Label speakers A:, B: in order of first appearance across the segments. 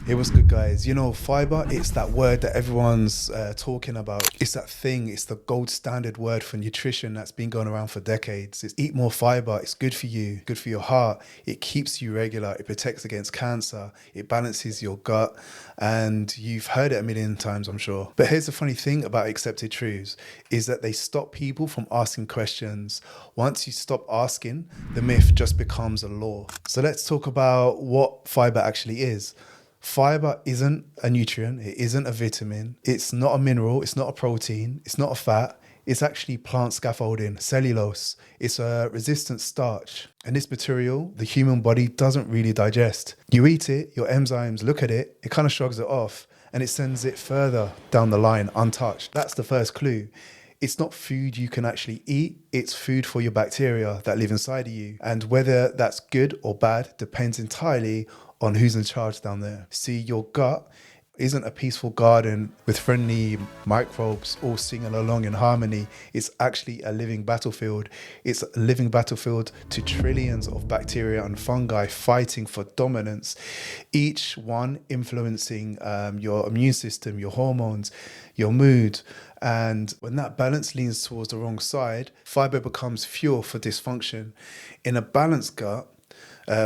A: Hey, what's good, guys? You know, fiber, it's that word that everyone's talking about. It's that thing, it's the gold standard word for nutrition that's been going around for decades. It's eat more fiber, it's good for you, good for your heart. It keeps you regular, it protects against cancer, it balances your gut, and you've heard it a million times, I'm sure. But here's the funny thing about accepted truths, is that they stop people from asking questions. Once you stop asking, the myth just becomes a law. So let's talk about what fiber actually is. Fiber isn't a nutrient, it isn't a vitamin, it's not a mineral, it's not a protein, it's not a fat, it's actually plant scaffolding, cellulose. It's a resistant starch. And this material, the human body doesn't really digest. You eat it, your enzymes look at it, it kind of shrugs it off, and it sends it further down the line untouched. That's the first clue. It's not food you can actually eat, it's food for your bacteria that live inside of you. And whether that's good or bad depends entirely on who's in charge down there. See, your gut isn't a peaceful garden with friendly microbes all singing along in harmony. It's actually a living battlefield. It's a living battlefield to trillions of bacteria and fungi fighting for dominance, each one influencing your immune system, your hormones, your mood. And when that balance leans towards the wrong side, fiber becomes fuel for dysfunction. In a balanced gut,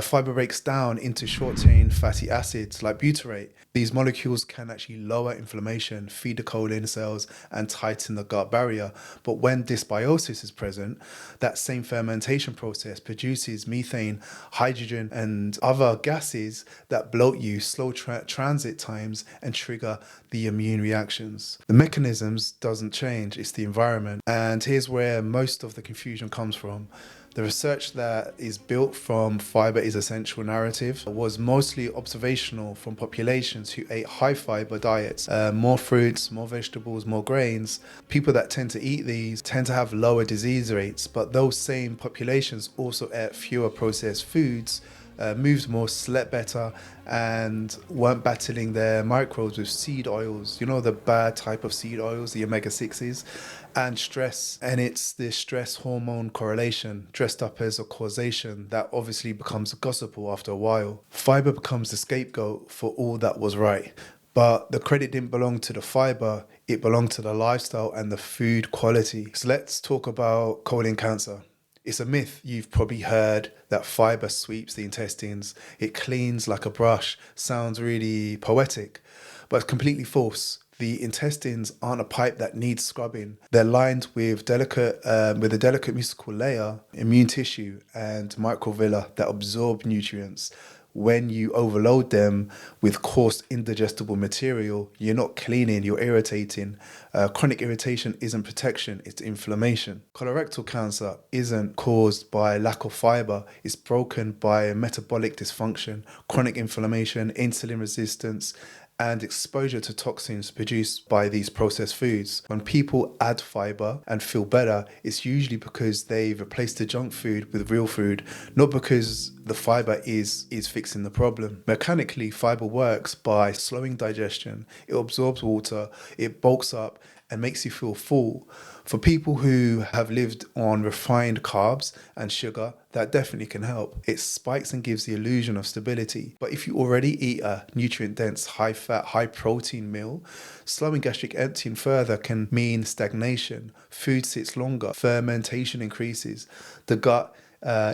A: fiber breaks down into short-chain fatty acids like butyrate. These molecules can actually lower inflammation, feed the colon cells, and tighten the gut barrier. But when dysbiosis is present, that same fermentation process produces methane, hydrogen, and other gases that bloat you, slow transit times, and trigger the immune reactions. The mechanisms doesn't change, it's the environment. And here's where most of the confusion comes from. The research that is built from fiber is essential narrative was mostly observational from populations who ate high fiber diets, more fruits, more vegetables, more grains. People that tend to eat these tend to have lower disease rates, but those same populations also ate fewer processed foods, moved more, slept better, and weren't battling their microbes with seed oils, you know, the bad type of seed oils, the omega-6s, and stress. And it's this stress hormone correlation dressed up as a causation that obviously becomes gospel after a while. Fiber becomes the scapegoat for all that was right. But the credit didn't belong to the fiber, it belonged to the lifestyle and the food quality. So let's talk about colon cancer. It's a myth. You've probably heard that fiber sweeps the intestines. It cleans like a brush. Sounds really poetic, but it's completely false. The intestines aren't a pipe that needs scrubbing. They're lined with a delicate mucosal layer, immune tissue, and microvilli that absorb nutrients. When you overload them with coarse, indigestible material, you're not cleaning, you're irritating. Chronic irritation isn't protection, it's inflammation. Colorectal cancer isn't caused by lack of fiber, it's broken by metabolic dysfunction, chronic inflammation, insulin resistance, and exposure to toxins produced by these processed foods. When people add fiber and feel better, it's usually because they've replaced the junk food with real food, not because the fiber is fixing the problem. Mechanically, fiber works by slowing digestion. It absorbs water, it bulks up, and makes you feel full. For people who have lived on refined carbs and sugar, that definitely can help. It spikes and gives the illusion of stability. But if you already eat a nutrient-dense, high-fat, high-protein meal, slowing gastric emptying further can mean stagnation. Food sits longer, fermentation increases, the gut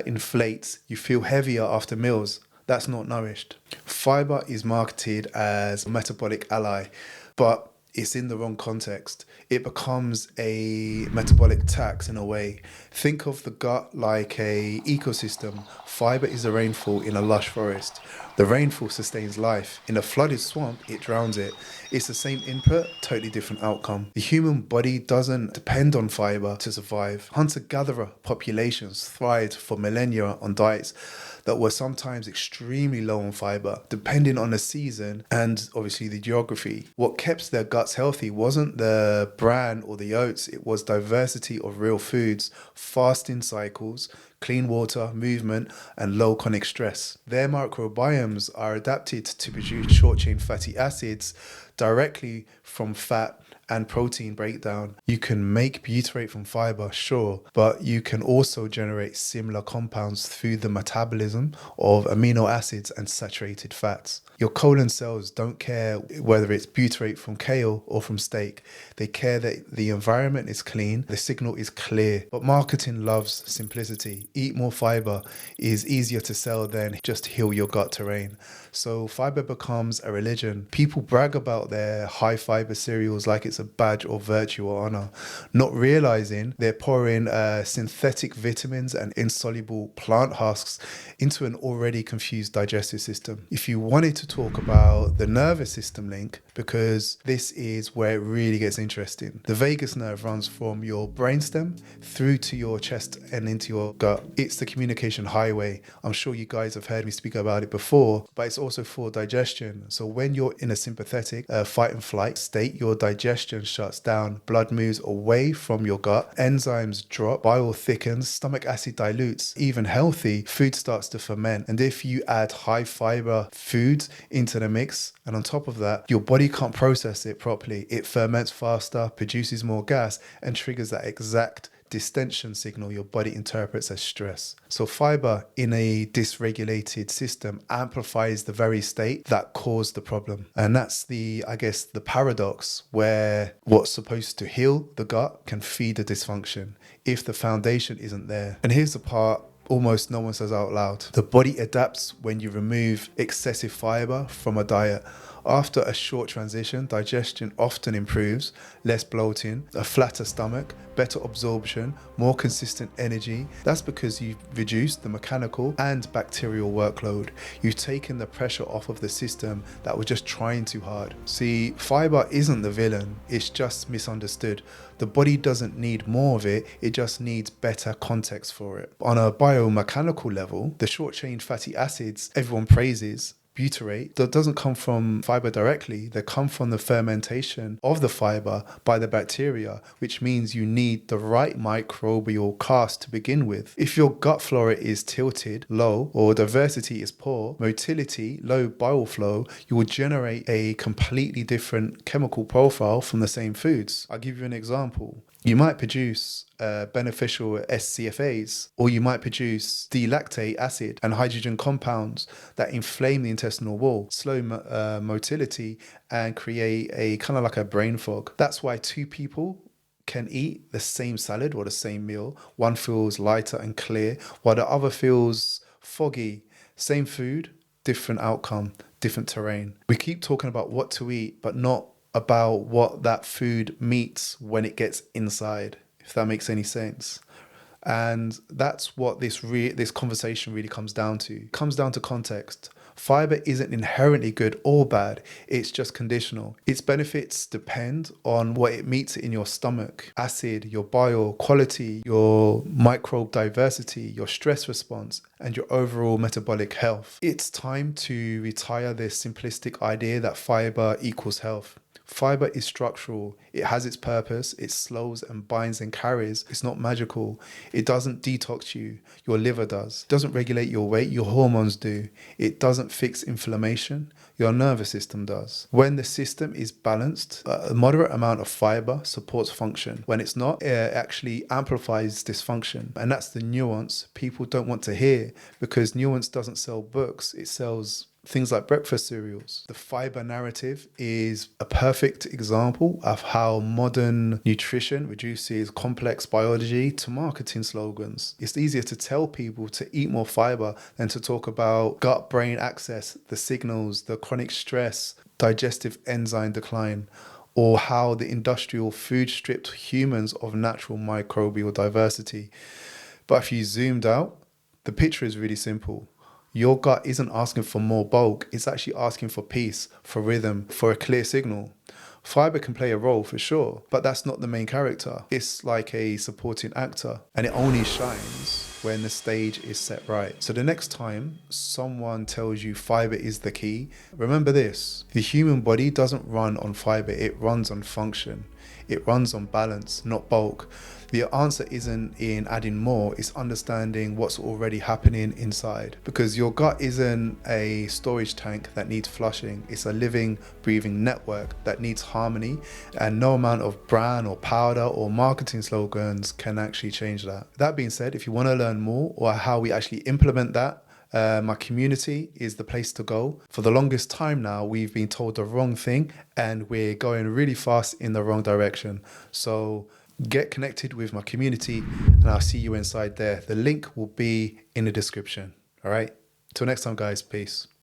A: inflates, you feel heavier after meals. That's not nourished. Fiber is marketed as a metabolic ally, but it's in the wrong context. It becomes a metabolic tax in a way. Think of the gut like a ecosystem. Fiber is the rainfall in a lush forest. The rainfall sustains life. In a flooded swamp, it drowns it. It's the same input, totally different outcome. The human body doesn't depend on fiber to survive. Hunter-gatherer populations thrived for millennia on diets that were sometimes extremely low on fiber, depending on the season and obviously the geography. What kept their guts healthy wasn't the bran or the oats, it was diversity of real foods, fasting cycles, clean water, movement, and low chronic stress. Their microbiomes are adapted to produce short-chain fatty acids directly from fat and protein breakdown. You can make butyrate from fiber, sure, but you can also generate similar compounds through the metabolism of amino acids and saturated fats. Your colon cells don't care whether it's butyrate from kale or from steak. They care that the environment is clean, the signal is clear. But marketing loves simplicity. Eat more fiber is easier to sell than just heal your gut terrain. So fiber becomes a religion. People brag about their high fiber cereals like it's a badge or virtue or honor, not realizing they're pouring synthetic vitamins and insoluble plant husks into an already confused digestive system. If you wanted to talk about the nervous system link, because this is where it really gets interesting. The vagus nerve runs from your brainstem through to your chest and into your gut. It's the communication highway. I'm sure you guys have heard me speak about it before, but it's also for digestion. So when you're in a sympathetic fight and flight state, your digestion shuts down, blood moves away from your gut, enzymes drop, bile thickens, stomach acid dilutes. Even healthy food starts to ferment. And if you add high fiber foods into the mix, and on top of that, your body can't process it properly. It ferments faster, produces more gas, and triggers that exact distension signal your body interprets as stress. So fiber in a dysregulated system amplifies the very state that caused the problem. And that's the paradox where what's supposed to heal the gut can feed the dysfunction if the foundation isn't there. And here's the part almost no one says out loud. The body adapts when you remove excessive fiber from a diet. After a short transition, digestion often improves, less bloating, a flatter stomach, better absorption, more consistent energy. That's because you've reduced the mechanical and bacterial workload. You've taken the pressure off of the system that was just trying too hard. See, fiber isn't the villain, it's just misunderstood. The body doesn't need more of it, it just needs better context for it. On a biomechanical level, the short-chain fatty acids everyone praises, butyrate, that doesn't come from fiber directly. They come from the fermentation of the fiber by the bacteria, which means you need the right microbial cast to begin with. If your gut flora is tilted, low, or diversity is poor, motility, low bile flow, you will generate a completely different chemical profile from the same foods. I'll give you an example. You might produce beneficial SCFAs, or you might produce D-lactate acid and hydrogen compounds that inflame the intestinal wall, slow motility, and create a kind of like a brain fog. That's why two people can eat the same salad or the same meal. One feels lighter and clear, while the other feels foggy. Same food, different outcome, different terrain. We keep talking about what to eat, but not about what that food meets when it gets inside, if that makes any sense. And that's what this conversation really comes down to. It comes down to context. Fiber isn't inherently good or bad, it's just conditional. Its benefits depend on what it meets in your stomach, acid, your bile quality, your microbe diversity, your stress response, and your overall metabolic health. It's time to retire this simplistic idea that fiber equals health. Fiber is structural. It has its purpose. It slows and binds and carries. It's not magical. It doesn't detox you. Your liver does. It doesn't regulate your weight. Your hormones do. It doesn't fix inflammation. Your nervous system does. When the system is balanced, a moderate amount of fiber supports function. When it's not, it actually amplifies dysfunction. And that's the nuance people don't want to hear, because nuance doesn't sell books. It sells things like breakfast cereals. The fiber narrative is a perfect example of how modern nutrition reduces complex biology to marketing slogans. It's easier to tell people to eat more fiber than to talk about gut-brain axis, the signals, the chronic stress, digestive enzyme decline, or how the industrial food stripped humans of natural microbial diversity. But if you zoomed out, the picture is really simple. Your gut isn't asking for more bulk, it's actually asking for peace, for rhythm, for a clear signal. Fiber can play a role for sure, but that's not the main character. It's like a supporting actor, and it only shines when the stage is set right. So the next time someone tells you fiber is the key, remember this: the human body doesn't run on fiber, it runs on function. It runs on balance, not bulk. The answer isn't in adding more, it's understanding what's already happening inside. Because your gut isn't a storage tank that needs flushing, it's a living, breathing network that needs harmony, and no amount of brand or powder or marketing slogans can actually change that. That being said, if you want to learn more or how we actually implement that, my community is the place to go. For the longest time now, we've been told the wrong thing and we're going really fast in the wrong direction. So get connected with my community and I'll see you inside there. The link will be in the description. All right. Till next time, guys. Peace.